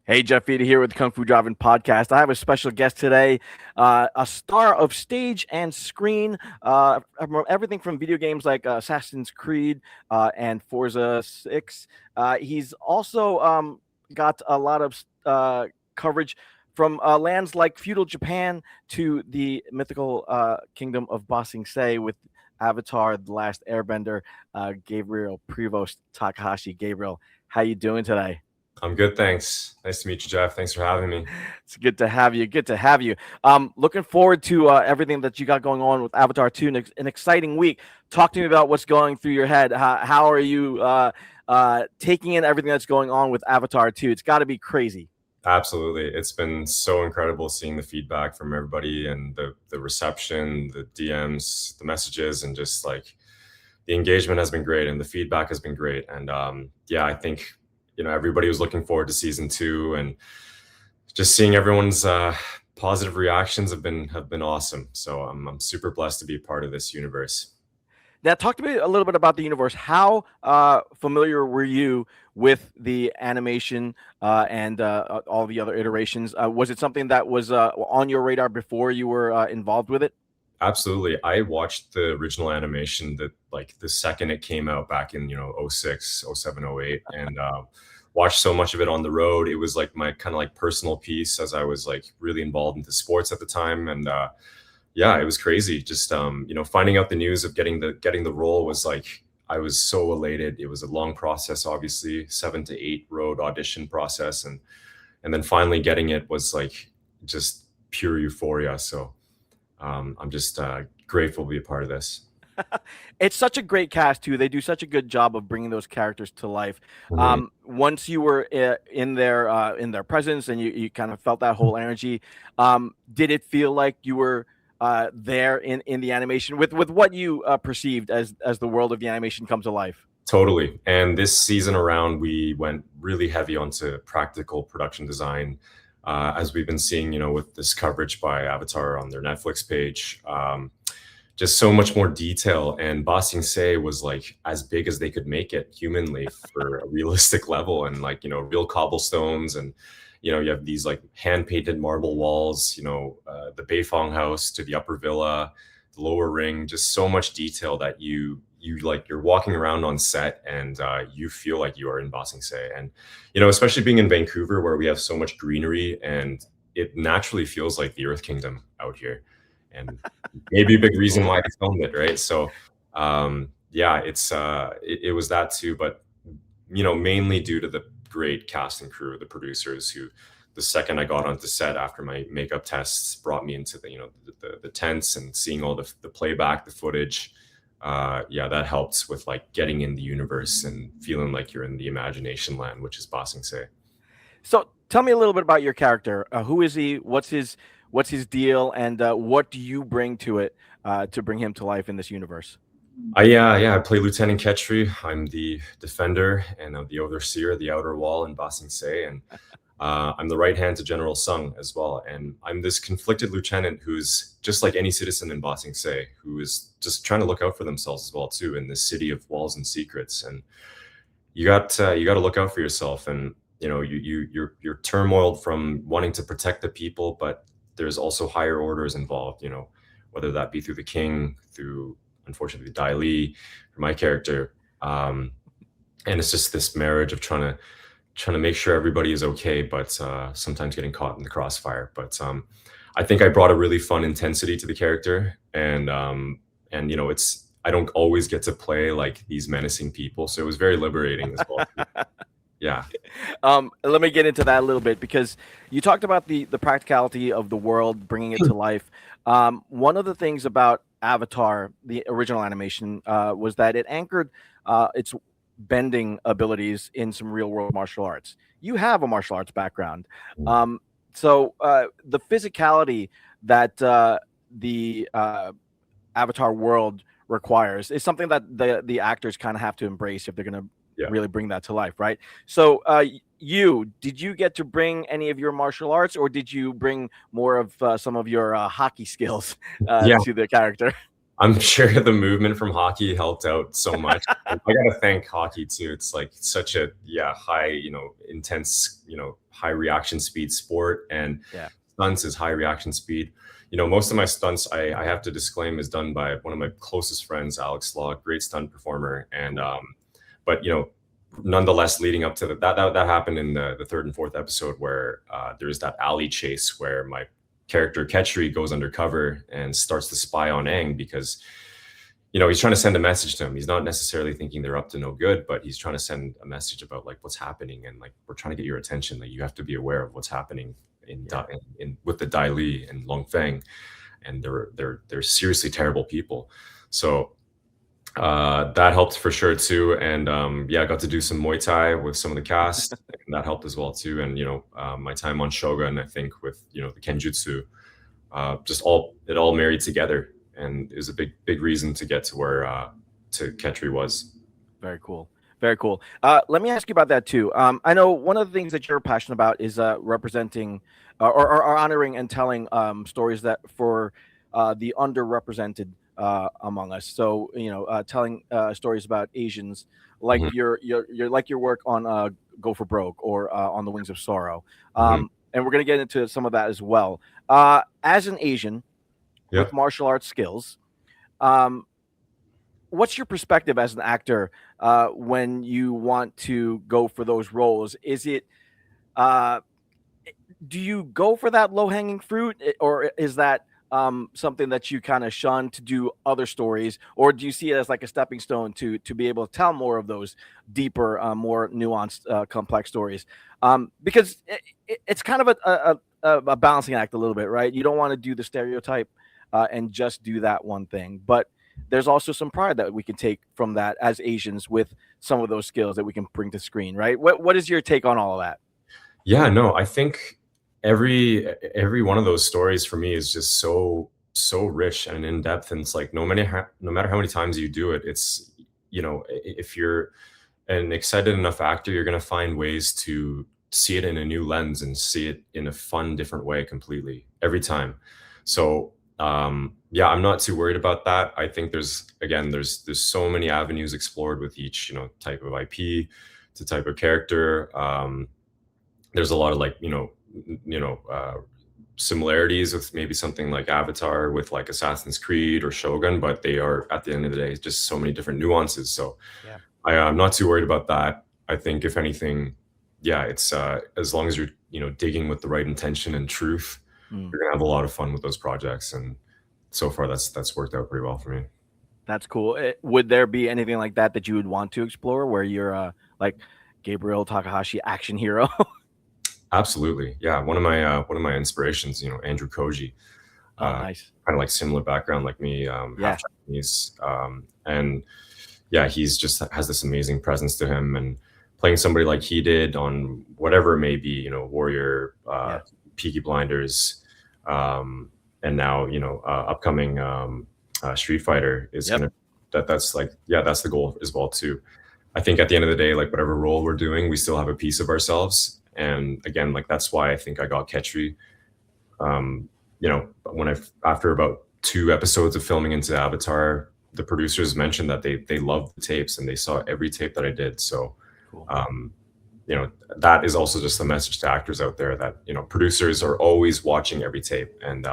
Hey, Jeff Vita here with the Kung Fu Driving Podcast. I have a special guest today, a star of stage and screen, everything from video games like Assassin's Creed and Forza 6. He's also got a lot of coverage from lands like feudal Japan to the mythical kingdom of Ba Sing Se with Avatar: The Last Airbender. Gabriel Prevost-Takahashi. Gabriel, how you doing today? I'm good, thanks. Nice to meet you, Jeff. Thanks for having me. It's good to have you. Good to have you. Looking forward to everything that you got going on with Avatar 2. An exciting week. Talk to me about what's going through your head. How are you taking in everything that's going on with Avatar 2? It's got to be crazy. Absolutely. It's been so incredible seeing the feedback from everybody and the reception, the DMs, the messages, and just like the engagement has been great and the feedback has been great. And yeah, I think, everybody was looking forward to season 2, and just seeing everyone's positive reactions have been awesome. So I'm super blessed to be a part of this universe. Now, talk to me a little bit about the universe. How familiar were you with the animation and all the other iterations? Was it something that was on your radar before you were involved with it? Absolutely. I watched the original animation that like the second it came out back in, 06, 07, 08, and watched so much of it on the road. It was like my kind of like personal piece as I was like really involved into sports at the time. And yeah, it was crazy. Just finding out the news of getting the role was like I was so elated. It was a long process, obviously, 7 to 8 road audition process, and then finally getting it was like just pure euphoria. So I'm just grateful to be a part of this. It's such a great cast too. They do such a good job of bringing those characters to life. Mhm. Once you were in their presence and you kind of felt that whole energy, did it feel like you were there in the animation with what you perceived as the world of the animation come to life? Totally. And this season around, we went really heavy onto practical production design, as we've been seeing, with this coverage by Avatar on their Netflix page. Just so much more detail, and Ba Sing Se was like as big as they could make it humanly for a realistic level, and like real cobblestones, and you have these like hand painted marble walls, the Beifong house to the upper villa, the lower ring, just so much detail that you like you're walking around on set, and you feel like you are in Ba Sing Se. And especially being in Vancouver where we have so much greenery, and it naturally feels like the Earth Kingdom out here, and maybe a big reason why they filmed it, right? So yeah, it was that too, but mainly due to the great cast and crew, the producers who, the second I got onto set after my makeup tests, brought me into the tents and seeing all the playback, the footage. Yeah, that helps with like getting in the universe and feeling like you're in the imagination land, which is Ba Sing Se. So tell me a little bit about your character. Who is he? What's his deal? And what do you bring to it to bring him to life in this universe? Yeah, I play Lieutenant Khettry. I'm the defender and I'm the overseer of the outer wall in Ba Sing Se, and I'm the right hand to General Sung as well. And I'm this conflicted lieutenant who's just like any citizen in Ba Sing Se, who is just trying to look out for themselves as well too in this city of walls and secrets. And you got to look out for yourself, and you're turmoiled from wanting to protect the people, but there's also higher orders involved, whether that be through the king, through unfortunately Dai Li, for my character. And it's just this marriage of trying to make sure everybody is okay, but sometimes getting caught in the crossfire. But I think I brought a really fun intensity to the character, and it's I don't always get to play like these menacing people, so it was very liberating as well. Yeah. Let me get into that a little bit because you talked about the practicality of the world, bringing it to life. One of the things about Avatar, the original animation, was that it anchored its bending abilities in some real world martial arts. You have a martial arts background, so the physicality that the Avatar world requires is something that the actors kind of have to embrace if they're going to Yeah. really bring that to life, right? So did you get to bring any of your martial arts, or did you bring more of some of your hockey skills Yeah. to the character? I'm sure the movement from hockey helped out so much. I gotta thank hockey too. It's like such a high, intense, high reaction speed sport, and Yeah. stunts is high reaction speed. Most of my stunts, I have to disclaim, is done by one of my closest friends, Alex Law, great stunt performer. And but nonetheless, leading up to that happened in the third and fourth episode, where there's that alley chase where my character Khettry goes undercover and starts to spy on Aang, because he's trying to send a message to him. He's not necessarily thinking they're up to no good, but he's trying to send a message about like what's happening, and like we're trying to get your attention. Like you have to be aware of what's happening in with the Dai Li and Long Feng, and they're seriously terrible people. So that helped for sure too. And I got to do some Muay Thai with some of the cast, and that helped as well too. And my time on Shogun, I think, with the Kenjutsu, it all married together, and it was a big reason to get to where to Khettry was. Very cool. Very cool. Let me ask you about that too. I know one of the things that you're passionate about is representing or honoring and telling stories that for the underrepresented among us. So telling stories about Asians, like Mhm. your work on Go for Broke or on the Wings of Sorrow. Mhm. And we're gonna get into some of that as well. As an Asian Yeah. with martial arts skills, um, what's your perspective as an actor when you want to go for those roles? Is it uh, do you go for that low hanging fruit, or is that something that you kind of shun to do other stories, or do you see it as like a stepping stone to be able to tell more of those deeper, more nuanced, complex stories? Because it's kind of a balancing act a little bit, right? You don't want to do the stereotype and just do that one thing, but there's also some pride that we can take from that as Asians with some of those skills that we can bring to screen, right? What is your take on all of that? Yeah, no, I think every one of those stories for me is just so rich and in depth, and it's like no matter how many times you do it, it's if you're an excited enough actor, you're gonna find ways to see it in a new lens and see it in a fun, different way completely every time. So I'm not too worried about that. I think there's so many avenues explored with each type of IP, to type of character. There's a lot of like similarities with maybe something like Avatar with like Assassin's Creed or Shogun, but they are at the end of the day just so many different nuances. So Yeah. I'm not too worried about that. I think if anything, it's as long as you're digging with the right intention and truth, Mm. you're gonna have a lot of fun with those projects. And so far, that's worked out pretty well for me. That's cool. Would there be anything like that that you would want to explore where you're like Gabriel Takahashi action hero? Absolutely, yeah. One of my inspirations, Andrew Koji, Oh, nice. kind of like similar background like me, Yeah. half Japanese, and yeah, he's just has this amazing presence to him, and playing somebody like he did on whatever it may be, Warrior, Yeah. Peaky Blinders, and now upcoming Street Fighter is Yep. gonna that's like that's the goal as well too. I think at the end of the day, like whatever role we're doing, we still have a piece of ourselves, and again, like that's why I think I got Khettry. When after about 2 episodes of filming into Avatar, the producers mentioned that they loved the tapes and they saw every tape that I did. So, Cool. um, that is also just a message to actors out there that producers are always watching every tape, and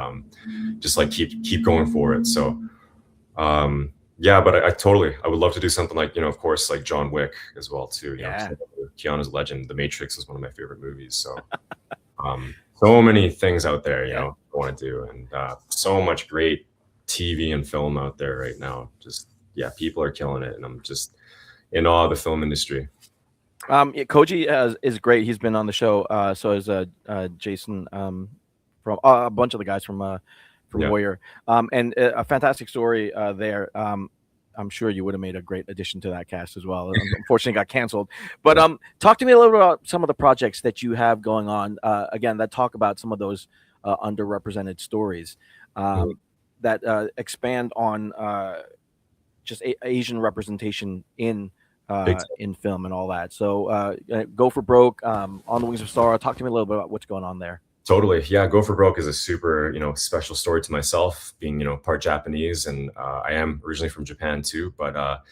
just like keep going for it. So, but I would love to do something like of course like John Wick as well too. Yeah. Keanu's Legend, The Matrix is one of my favorite movies. So so many things out there, Yeah. I want to do, and so much great TV and film out there right now. Just people are killing it, and I'm just in awe of the film industry. Koji is great. He's been on the show. So is Jason from a bunch of the guys from Yeah. Warrior. And a fantastic story there. I'm sure you would have made a great addition to that cast as well. Unfortunately, got canceled. But talk to me a little bit about some of the projects that you have going on. Again, that talk about some of those underrepresented stories that expand on just Asian representation in film and all that. So Go for Broke, On the Wings of Sorrow. Talk to me a little bit about what's going on there. Totally. Yeah. Go for Broke is a super, special story to myself, being, part Japanese. And I am originally from Japan too. But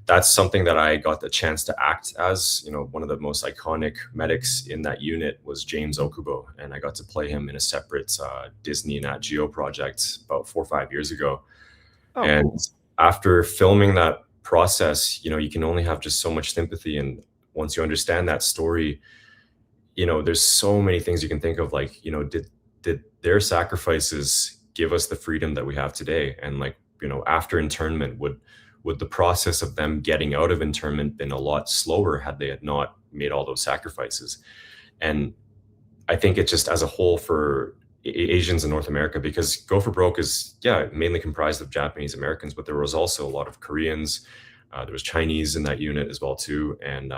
that's something that I got the chance to act as. One of the most iconic medics in that unit was James Okubo. And I got to play him in a separate Disney Nat Geo project about 4 or 5 years ago. Oh, And cool. after filming that process, you can only have just so much sympathy. And once you understand that story, there's so many things you can think of, like, did their sacrifices give us the freedom that we have today? And like, after internment, would the process of them getting out of internment been a lot slower had they had not made all those sacrifices? And I think it just as a whole for Asians in North America, because Go for Broke is, yeah, mainly comprised of Japanese Americans, but there was also a lot of Koreans. There was Chinese in that unit as well too. And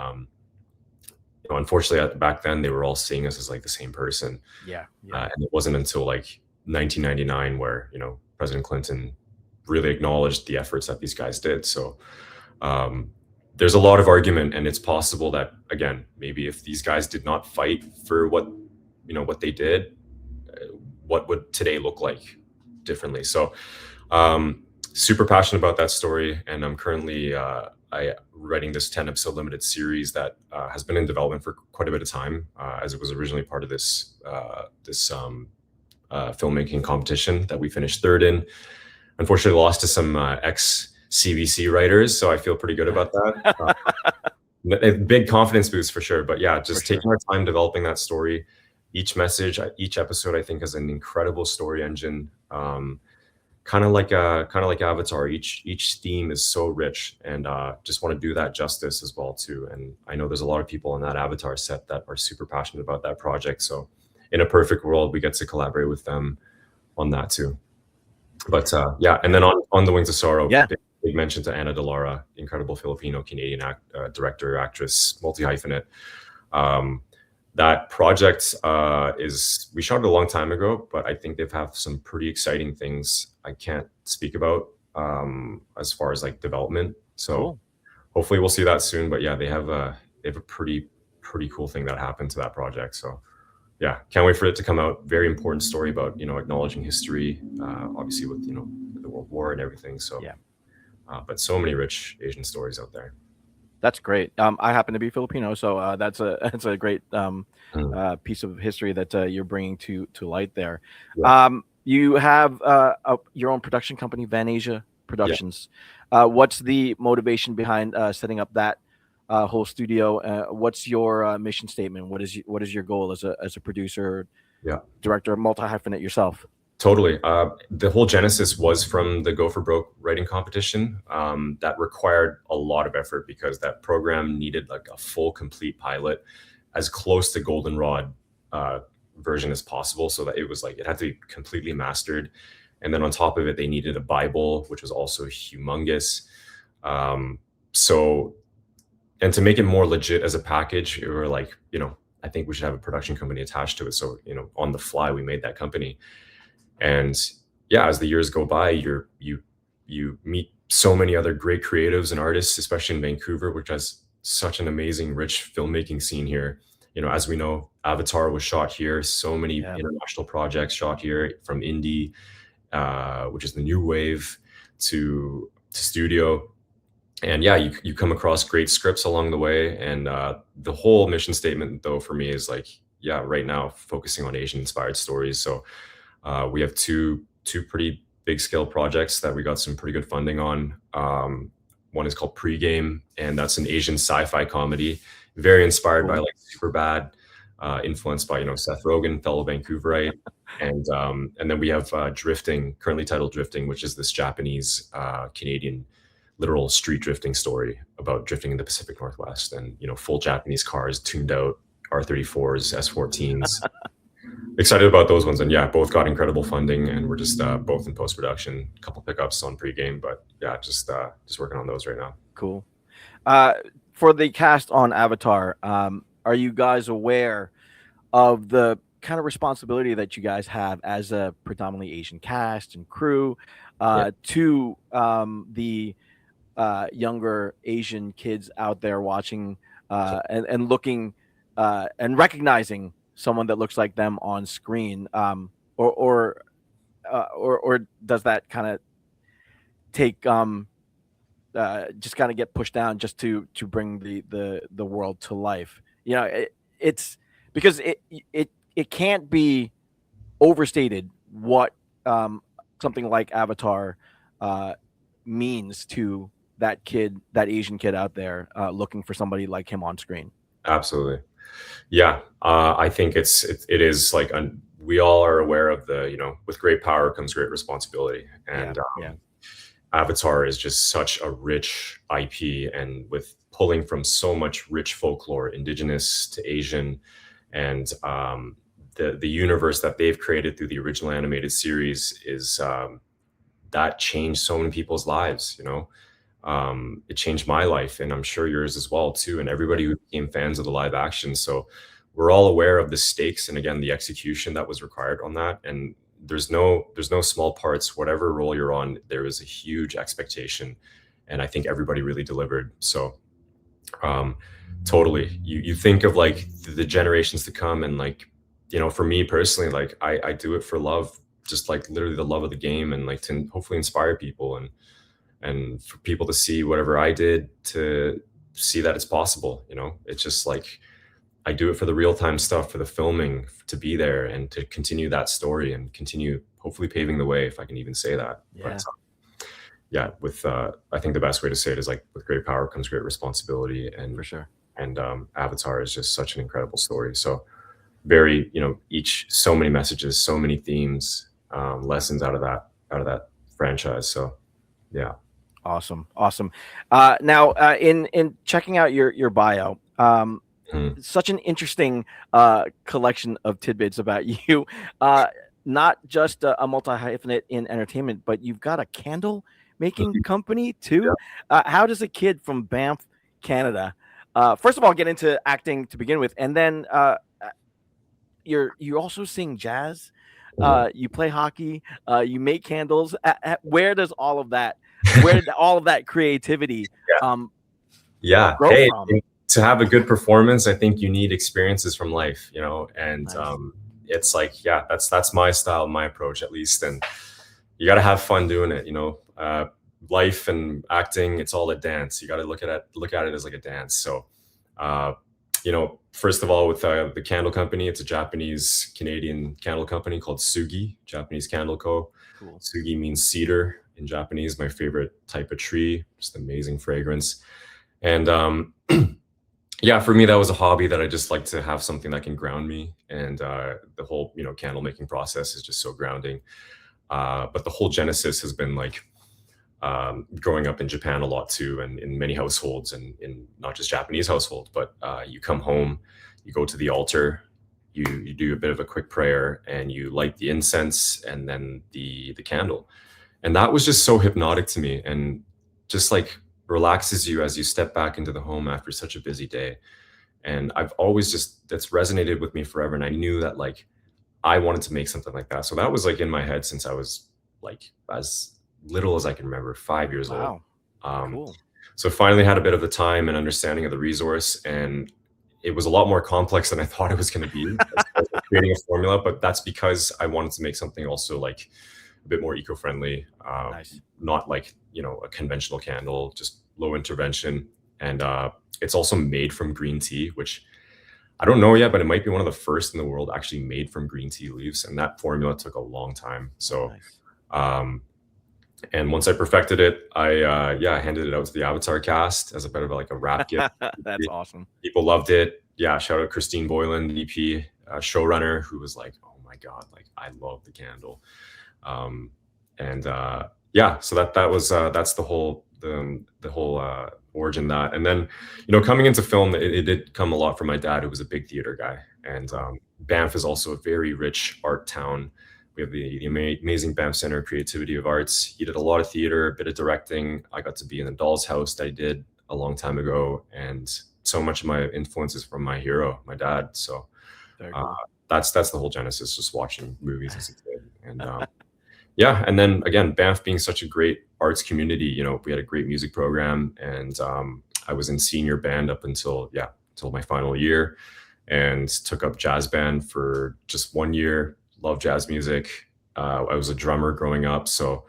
unfortunately, back then they were all seeing us as like the same person. Yeah. Yeah. And it wasn't until like 1999 where President Clinton really acknowledged the efforts that these guys did. So there's a lot of argument, and it's possible that, again, maybe if these guys did not fight for what they did, what would today look like differently? So super passionate about that story, and I'm currently writing this 10-episode limited series that has been in development for quite a bit of time, as it was originally part of this filmmaking competition that we finished third in. Unfortunately, lost to some ex-CBC writers, so I feel pretty good about that. A big confidence boost for sure. But yeah, just taking our time developing that story. Each message, each episode, I think, has an incredible story engine. Kind of like Avatar. Each theme is so rich, and just want to do that justice as well too. And I know there's a lot of people on that Avatar set that are super passionate about that project. So in a perfect world, we get to collaborate with them on that too. But yeah, and then on the Wings of Sorrow, big mention to Ana de Lara, incredible Filipino-Canadian director, actress, multi-hyphenate. That project we shot it a long time ago, but I think they've have some pretty exciting things I can't speak about as far as like development. So hopefully we'll see that soon. But yeah, they have a pretty cool thing that happened to that project. So yeah, can't wait for it to come out. Very important story about acknowledging history, obviously with the World War and everything. So yeah, but so many rich Asian stories out there. That's great. I happen to be Filipino, so that's a great piece of history that you're bringing to light there. Yeah. You have your own production company, Van Asia Productions. What's the motivation behind setting up that whole studio? What's your mission statement? What is your goal as a producer, director, multi-hyphenate yourself? Totally. The whole genesis was from the Go for Broke writing competition that required a lot of effort, because that program needed like a full, complete pilot, as close to goldenrod version as possible, so that it was like it had to be completely mastered. And then on top of it, they needed a Bible, which was also humongous. So, and to make it more legit as a package, we were like, I think we should have a production company attached to it. So, on the fly, we made that company. And yeah, as the years go by, you meet so many other great creatives and artists, especially in Vancouver, which has such an amazing, rich filmmaking scene here. As we know, Avatar was shot here. So many international projects shot here, from indie, which is the new wave, to studio. And yeah, you come across great scripts along the way. And the whole mission statement, though, for me is like, yeah, right now focusing on Asian inspired stories. So we have two pretty big scale projects that we got some pretty good funding on. One is called Pregame, and that's an Asian sci-fi comedy, very inspired by like Superbad, influenced by Seth Rogen, fellow Vancouverite, and then we have Drifting, currently titled Drifting, which is this Japanese Canadian literal street drifting story about drifting in the Pacific Northwest, and full Japanese cars, tuned out R34s, S14s. Excited about those ones. And yeah, both got incredible funding, and we're just both in post-production, a couple pickups on Pregame, but yeah, just working on those right now. Cool. For the cast on Avatar, are you guys aware of the kind of responsibility that you guys have as a predominantly Asian cast and crew to the younger Asian kids out there watching and looking and recognizing someone that looks like them on screen, or or does that kind of take just kind of get pushed down just to bring the world to life? It's because it can't be overstated what something like Avatar uh, means to that kid, that Asian kid out there looking for somebody like him on screen. Absolutely. Yeah, I think it is like we all are aware of the, with great power comes great responsibility, and Yeah. Avatar is just such a rich IP, and with pulling from so much rich folklore, indigenous to Asian, and the universe that they've created through the original animated series is that changed so many people's lives. It changed my life, and I'm sure yours as well too, and everybody who became fans of the live action. So we're all aware of the stakes and, again, the execution that was required on that. And there's no small parts. Whatever role you're on, there is a huge expectation, and I think everybody really delivered. So totally, you think of like the generations to come, and like, for me personally, like I do it for love, just like literally the love of the game, and like to hopefully inspire people, and for people to see whatever I did, to see that it's possible. It's just like I do it for the real time stuff, for the filming, to be there and to continue that story and continue hopefully paving the way, if I can even say that. Yeah. But yeah, with I think the best way to say it is like, with great power comes great responsibility, and For sure. and Avatar is just such an incredible story. So very, so many messages, so many themes, lessons out of that franchise. So yeah. Awesome. Now, in checking out your bio, Mhm. such an interesting collection of tidbits about you. Not just a multi hyphenate in entertainment, but you've got a candle making company Yeah. too. How does a kid from Banff, Canada, first of all, get into acting to begin with, and then you also sing jazz, Mhm. you play hockey, you make candles. Where does all of that, all of that creativity um, Yeah. grow Hey, from? to have a good performance, I think you need experiences from life, and Nice. it's like, yeah, that's my style, my approach at least. And you got to have fun doing it, life and acting, it's all a dance. You got to look at it as like a dance. So, first of all, with the candle company, it's a Japanese Canadian candle company called Sugi, Japanese Candle Co. Cool. Sugi means cedar in Japanese, my favorite type of tree, just amazing fragrance. And yeah, for me, that was a hobby that I just like to have something that can ground me. And the whole, candle making process is just so grounding. But the whole genesis has been like growing up in Japan a lot too, and in many households, and in not just Japanese households, but you come home, you go to the altar, you do a bit of a quick prayer, and you light the incense and then the candle. And that was just so hypnotic to me, and just like relaxes you as you step back into the home after such a busy day. And I've always that's resonated with me forever. And I knew that like I wanted to make something like that. So that was like in my head since I was like as little as I can remember, 5 years old. Wow. Um, Cool. so finally had a bit of the time and understanding of the resource, and it was a lot more complex than I thought it was going to be as far as creating a formula. But that's because I wanted to make something also like a bit more eco-friendly, Nice. not like, a conventional candle, just low intervention. And it's also made from green tea, which I don't know yet, but it might be one of the first in the world actually made from green tea leaves. And that formula took a long time. So, Nice. and once I perfected it, I handed it out to the Avatar cast as a bit of like a wrap gift. That's awesome. People loved it. Yeah, shout out Christine Boylan, the EP showrunner, who was like, "Oh my god, like I love the candle." And yeah, so that's the whole origin of that. And then, coming into film, it did come a lot from my dad, who was a big theater guy. And Banff is also a very rich art town. We have the amazing Banff Center of Creativity of Arts. He did a lot of theater, a bit of directing. I got to be in the Doll's House that I did a long time ago, and so much of my influence is from my hero, my dad. So Very cool. that's the whole genesis, just watching movies as a kid. And yeah, and then again, Banff being such a great arts community, we had a great music program, and I was in senior band up until my final year. and took up jazz band for just 1 year. Love jazz music. I was a drummer growing up, so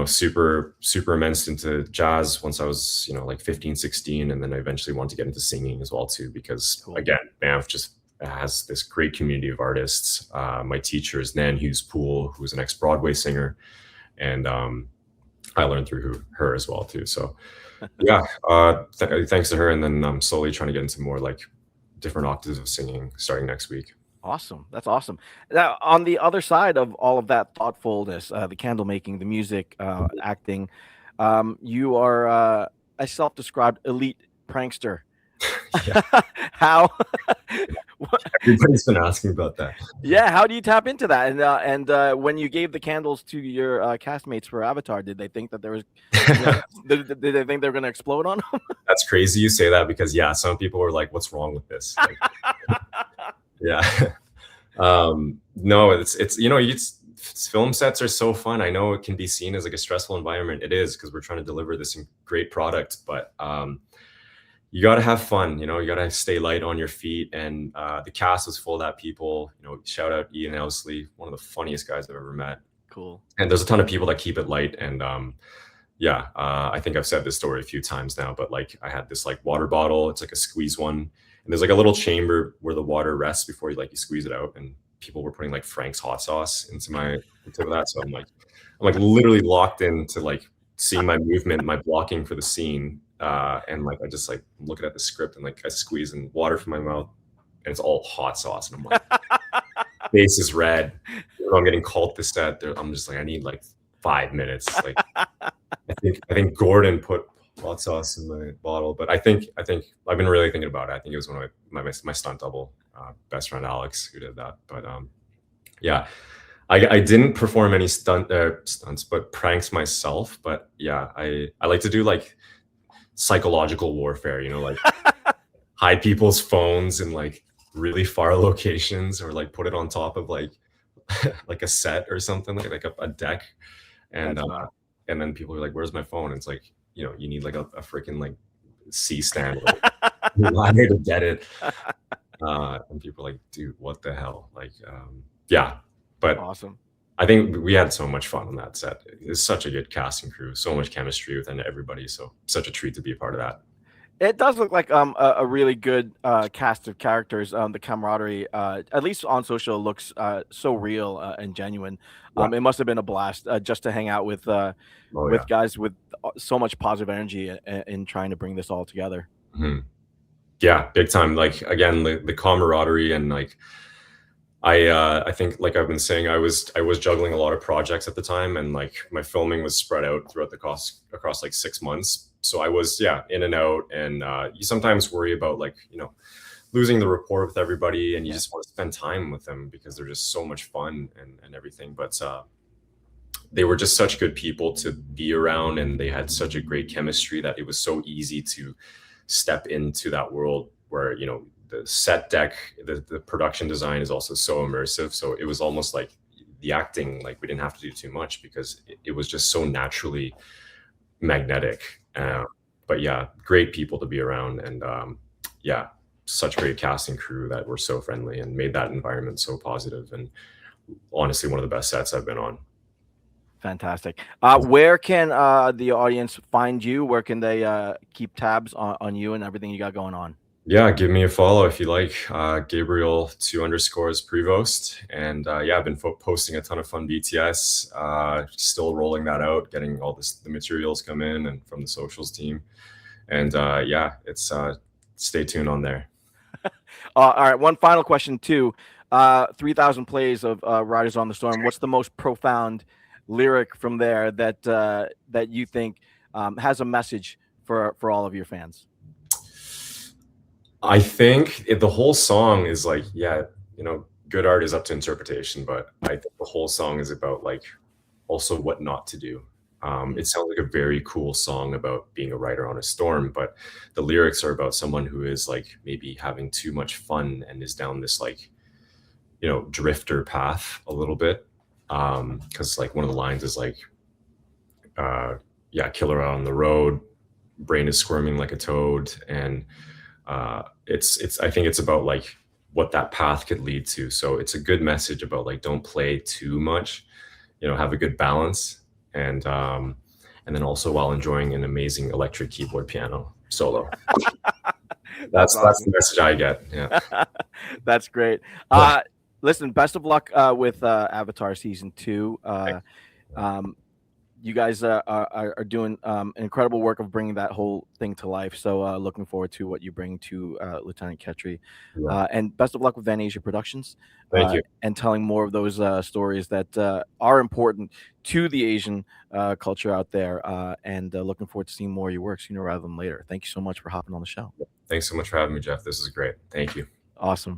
super immersed into jazz once I was like 15, 16, and then I eventually wanted to get into singing as well too, because Cool. again, Banff just has this great community of artists. My teacher is Nan Hughes Poole, who's an ex-Broadway singer, and I learned through her as well too. So yeah, thanks to her, and then I'm slowly trying to get into more like different octaves of singing starting next week. Awesome. That's awesome. Now, on the other side of all of that thoughtfulness, the candle making, the music, acting, you are a self-described elite prankster. Yeah. How? Everybody's been asking about that. Yeah, how do you tap into that? And when you gave the candles to your castmates for Avatar, did they think that there was? Did they think they were going to explode on them? That's crazy you say that, because yeah, some people were like, "What's wrong with this?" Like, yeah. No, it's film sets are so fun. I know it can be seen as like a stressful environment. It is, because we're trying to deliver this great product, but you got to have fun. You got to stay light on your feet. And the cast was full of that people. Shout out Ian Elsley, one of the funniest guys I've ever met. Cool. And there's a ton of people that keep it light. And yeah, I think I've said this story a few times now, but like I had this like water bottle. It's like a squeeze one, and there's like a little chamber where the water rests before you squeeze it out. And people were putting like Frank's hot sauce into that. So I'm like literally locked into like seeing my movement, my blocking for the scene. And like I just like looking at the script, and like I squeeze in water from my mouth, and it's all hot sauce, and I'm like, face is red. I'm getting called to set. I'm just like, I need like 5 minutes. Like I think Gordon put hot sauce in my bottle, but I think I've been really thinking about it. I think it was one of my stunt double, best friend Alex, who did that. But yeah, I didn't perform any stunts, but pranks myself. But yeah, I like to do like psychological warfare, like hide people's phones in like really far locations, or like put it on top of like like a set or something, like a deck, and then people are like, "Where's my phone?" And it's like, you need like a freaking like C stand, ladder to get it. And people are like, "Dude, what the hell?" Like, yeah, but awesome. I think we had so much fun on that set. It's such a good casting crew, so much chemistry within everybody. So such a treat to be a part of that. It does look like a really good cast of characters. The camaraderie, at least on social, looks so real and genuine. It must have been a blast just to hang out with guys with so much positive energy in trying to bring this all together. Mm-hmm. Yeah, big time. Like again, the camaraderie, and like I think, like I've been saying, I was juggling a lot of projects at the time, and like my filming was spread out throughout across like 6 months. So I was in and out, and you sometimes worry about like losing the rapport with everybody, and you just want to spend time with them because they're just so much fun and everything. But they were just such good people to be around, and they had such a great chemistry that it was so easy to step into that world where the set deck, the production design is also so immersive. So it was almost like the acting, like we didn't have to do too much because it was just so naturally magnetic. But yeah, great people to be around, and yeah, such great casting crew that were so friendly and made that environment so positive. And honestly, one of the best sets I've been on. Fantastic. Where can the audience find you? Where can they keep tabs on you and everything you got going on? Yeah, give me a follow if you like. Gabriel _Prevost. And yeah, I've been posting a ton of fun BTS, still rolling that out, getting all the materials come in and from the socials team. And yeah, it's stay tuned on there. All right, one final question too. 3,000 plays of Riders on the Storm. What's the most profound lyric from there that you think has a message for all of your fans? I think the whole song is like, yeah, good art is up to interpretation, but I think the whole song is about like also what not to do. It sounds like a very cool song about being a rider on a storm, but the lyrics are about someone who is like maybe having too much fun and is down this like, drifter path a little bit. Because like one of the lines is like, yeah, killer out on the road, brain is squirming like a toad. And I think it's about like what that path could lead to. So it's a good message about like, don't play too much, have a good balance, and then also while enjoying an amazing electric keyboard piano solo. That's That's awesome. the message I get. Yeah. That's great. Listen, best of luck with Avatar season 2. You guys are doing incredible work of bringing that whole thing to life. So looking forward to what you bring to Lieutenant Khettry. Yeah. And best of luck with Van Asia Productions. Thank you. And telling more of those stories that are important to the Asian culture out there. And looking forward to seeing more of your work sooner rather than later. Thank you so much for hopping on the show. Thanks so much for having me, Jeff. This is great. Thank you. Awesome.